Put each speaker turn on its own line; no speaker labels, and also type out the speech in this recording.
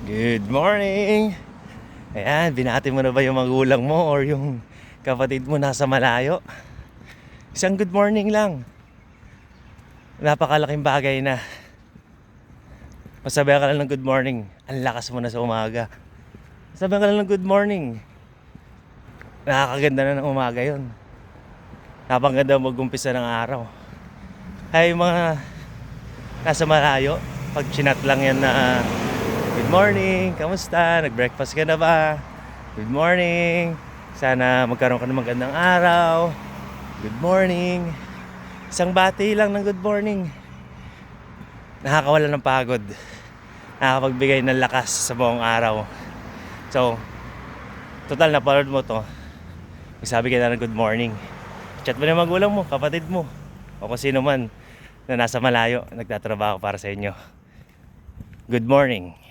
Good morning! Ayan, binati mo na ba yung magulang mo or yung kapatid mo nasa malayo? Isang good morning lang. Napakalaking bagay na. Masabihan ka lang ng good morning. Ang lakas mo na sa umaga. Masabihan ka lang ng good morning. Nakakaganda na ng umaga yon. Napakaganda mag-umpisa ng araw. Ay mga nasa malayo, pag chinat lang yan na good morning, kamusta? Nag-breakfast ka na ba? Good morning. Sana magkaroon ka ng magandang araw. Good morning. Isang bati lang ng good morning. Nakakawala ng pagod. Nakakapagbigay ng lakas sa buong araw. So, total napanood mo to. Magsabi ka na ng good morning. Chat mo na yung magulang mo, kapatid mo, o kung sino man na nasa malayo, nagtatrabaho para sa inyo. Good morning.